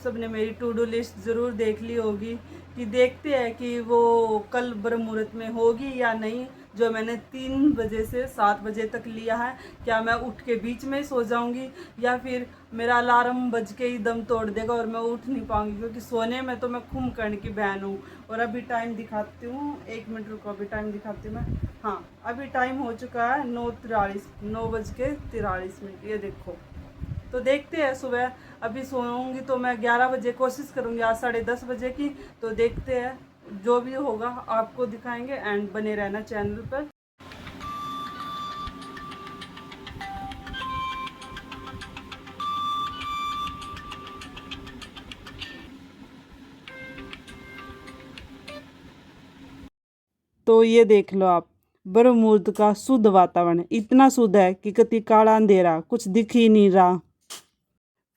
सबने मेरी to do list ज़रूर देख ली होगी कि देखते हैं कि वो कल ब्रह्म मुहूर्त में होगी या नहीं। जो मैंने 3 बजे से 7 बजे तक लिया है, क्या मैं उठ के बीच में ही सो जाऊंगी या फिर मेरा अलार्म बज के ही दम तोड़ देगा और मैं उठ नहीं पाऊंगी, क्योंकि सोने में तो मैं कुंभकर्ण की बहन हूँ। और अभी टाइम दिखाती हूँ, 1 मिनट रुको, अभी टाइम दिखाती हूँ मैं। हाँ, अभी टाइम हो चुका है 9:43, 9:43। ये देखो, तो देखते हैं सुबह। अभी सोऊंगी तो मैं 11 बजे कोशिश करूंगी, आज 10:30 बजे की। तो देखते हैं, जो भी होगा आपको दिखाएंगे एंड बने रहना चैनल पर। तो ये देख लो आप, ब्रह्म मुहूर्त का शुद्ध वातावरण इतना शुद्ध है कि कति काला अंधेरा कुछ दिख ही नहीं रहा।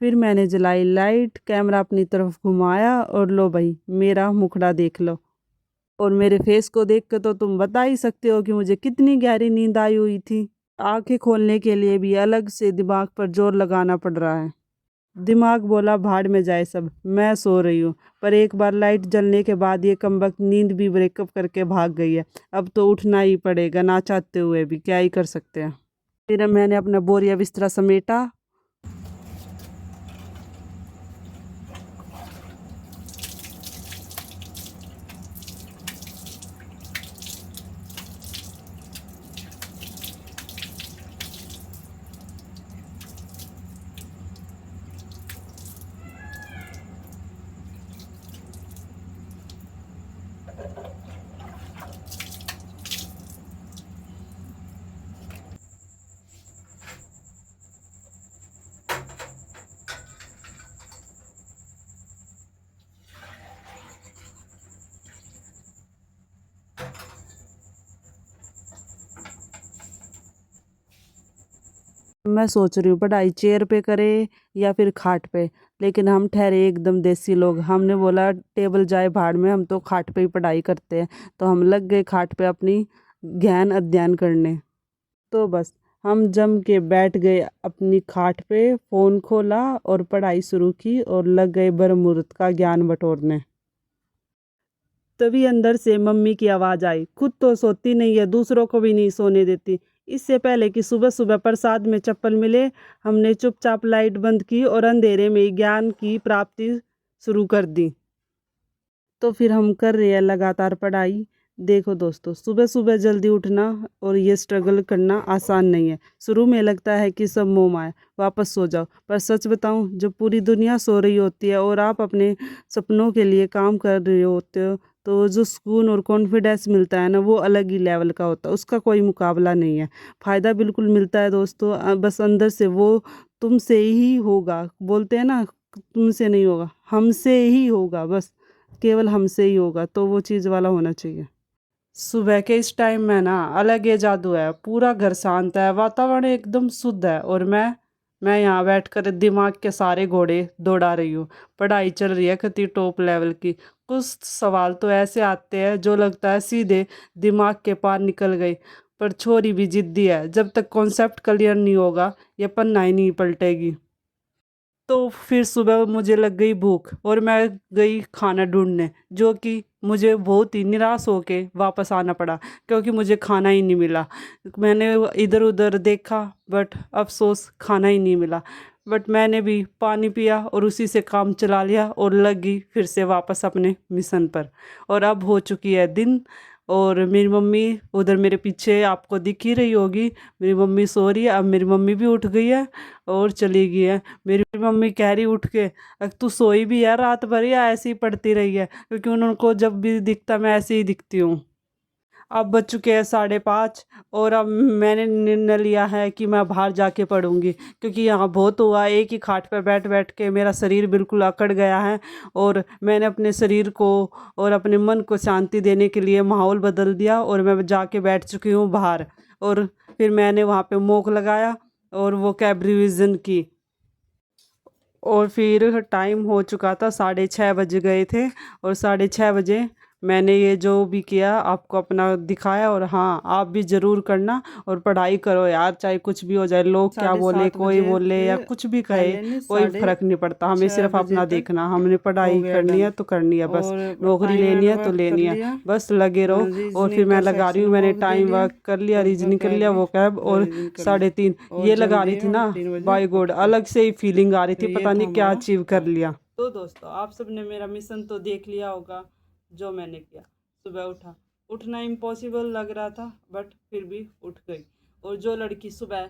फिर मैंने जलाई लाइट, कैमरा अपनी तरफ घुमाया और लो भाई, मेरा मुखड़ा देख लो। और मेरे फेस को देख के तो तुम बता ही सकते हो कि मुझे कितनी गहरी नींद आई हुई थी। आंखें खोलने के लिए भी अलग से दिमाग पर जोर लगाना पड़ रहा है। दिमाग बोला भाड़ में जाए सब, मैं सो रही हूँ। पर एक बार लाइट जलने के बाद ये कमबख्त नींद भी ब्रेकअप करके भाग गई है। अब तो उठना ही पड़ेगा, ना चाहते हुए भी, क्या ही कर सकते हैं। फिर मैंने अपना बोरिया बिस्तरा समेटा। मैं सोच रही हूँ पढ़ाई चेयर पे करे या फिर खाट पे, लेकिन हम ठहरे एकदम देसी लोग। हमने बोला टेबल जाए भाड़ में, हम तो खाट पे ही पढ़ाई करते हैं। तो हम लग गए खाट पे अपनी गहन अध्ययन करने। तो बस हम जम के बैठ गए अपनी खाट पे, फ़ोन खोला और पढ़ाई शुरू की और लग गए ब्रह्म मुहूर्त का ज्ञान बटोरने। तभी अंदर से मम्मी की आवाज़ आई, खुद तो सोती नहीं है, दूसरों को भी नहीं सोने देती। इससे पहले कि सुबह सुबह प्रसाद में चप्पल मिले, हमने चुपचाप लाइट बंद की और अंधेरे में ज्ञान की प्राप्ति शुरू कर दी। तो फिर हम कर रहे हैं लगातार पढ़ाई। देखो दोस्तों, सुबह सुबह जल्दी उठना और ये स्ट्रगल करना आसान नहीं है। शुरू में लगता है कि सब मोह माया, वापस सो जाओ। पर सच बताऊं, जब पूरी दुनिया सो रही होती है और आप अपने सपनों के लिए काम कर रहे होते हो, तो जो सुकून और कॉन्फिडेंस मिलता है ना, वो अलग ही लेवल का होता है। उसका कोई मुकाबला नहीं है। फ़ायदा बिल्कुल मिलता है दोस्तों, बस अंदर से वो तुमसे ही होगा। बोलते हैं ना, तुमसे नहीं होगा, हमसे ही होगा, बस केवल हमसे ही होगा। तो वो चीज़ वाला होना चाहिए। सुबह के इस टाइम में ना अलग ही जादू है। पूरा घर शांत है, वातावरण एकदम शुद्ध है और मैं यहाँ बैठकर दिमाग के सारे घोड़े दौड़ा रही हूँ। पढ़ाई चल रही है कति टॉप लेवल की। कुछ सवाल तो ऐसे आते हैं जो लगता है सीधे दिमाग के पार निकल गए। पर छोरी भी जिद्दी है, जब तक कॉन्सेप्ट क्लियर नहीं होगा ये पन्ना ही नहीं पलटेगी। तो फिर सुबह मुझे लग गई भूख और मैं गई खाना ढूंढने, जो कि मुझे बहुत ही निराश होके वापस आना पड़ा, क्योंकि मुझे खाना ही नहीं मिला। मैंने इधर उधर देखा बट अफसोस खाना ही नहीं मिला। बट मैंने भी पानी पिया और उसी से काम चला लिया और लग गई फिर से वापस अपने मिशन पर। और अब हो चुकी है दिन और मेरी मम्मी उधर मेरे पीछे आपको दिख ही रही होगी। मेरी मम्मी सो रही है, अब मेरी मम्मी भी उठ गई है और चली गई है। मेरी मम्मी कह रही उठ के, तू सोई भी है रात भर या ऐसे ही पढ़ती रही है?" क्योंकि उनको जब भी दिखता मैं ऐसे ही दिखती हूँ। अब बज चुके हैं 5:30 और अब मैंने निर्णय लिया है कि मैं बाहर जाके पढ़ूंगी, क्योंकि यहाँ बहुत हुआ, एक ही खाट पर बैठ बैठ के मेरा शरीर बिल्कुल अकड़ गया है। और मैंने अपने शरीर को और अपने मन को शांति देने के लिए माहौल बदल दिया और मैं जाके बैठ चुकी हूँ बाहर। और फिर मैंने वहाँ पे मोक लगाया और वो कैब रिविज़न की। और फिर टाइम हो चुका था, 6:30 बज गए थे और 6:30 बजे मैंने ये जो भी किया आपको अपना दिखाया, और हाँ आप भी ज़रूर करना और पढ़ाई करो यार, चाहे कुछ भी हो जाए, लोग क्या बोले, कोई बोले या कुछ भी कहे, कोई फर्क नहीं पड़ता, हमें सिर्फ अपना देखना, हमने पढ़ाई करनी है तो करनी है, बस नौकरी लेनी है तो लेनी है, बस लगे रहो। और फिर मैं लगा रही हूँ, मैंने टाइम वर्क कर लिया, रीजनिंग कर लिया, वो कैब और 3:30 ये लगा रही थी ना, बाय गॉड अलग से ही फीलिंग आ रही थी, पता नहीं क्या अचीव कर लिया। तो दोस्तों आप सबने मेरा मिशन तो देख लिया होगा, जो मैंने किया, सुबह उठना इम्पॉसिबल लग रहा था, बट फिर भी उठ गई। और जो लड़की सुबह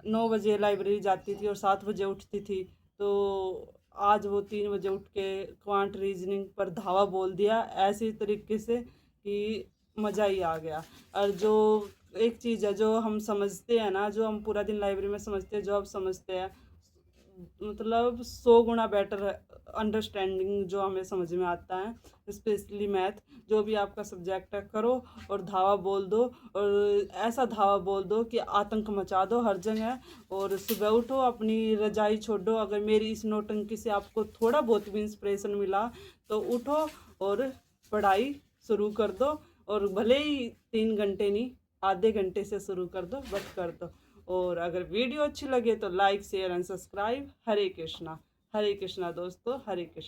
9 बजे लाइब्रेरी जाती थी और 7 बजे उठती थी, तो आज वो 3 बजे उठ के क्वांट रीजनिंग पर धावा बोल दिया ऐसे तरीके से कि मज़ा ही आ गया। और जो एक चीज़ है जो हम समझते हैं ना, जो हम पूरा दिन लाइब्रेरी में समझते हैं, जो आप समझते हैं, मतलब 100 गुना बेटर अंडरस्टैंडिंग जो हमें समझ में आता है। स्पेशली मैथ, जो भी आपका सब्जेक्ट है, करो और धावा बोल दो, और ऐसा धावा बोल दो कि आतंक मचा दो हर जगह। और सुबह उठो, अपनी रजाई छोड़ो। अगर मेरी इस नौटंकी से आपको थोड़ा बहुत भी इंस्पिरेशन मिला तो उठो और पढ़ाई शुरू कर दो, और भले ही 3 घंटे नहीं, आधे घंटे से शुरू कर दो, बट कर दो। और अगर वीडियो अच्छी लगे तो लाइक शेयर एंड सब्सक्राइब। हरे कृष्णा दोस्तों, हरे कृष्णा।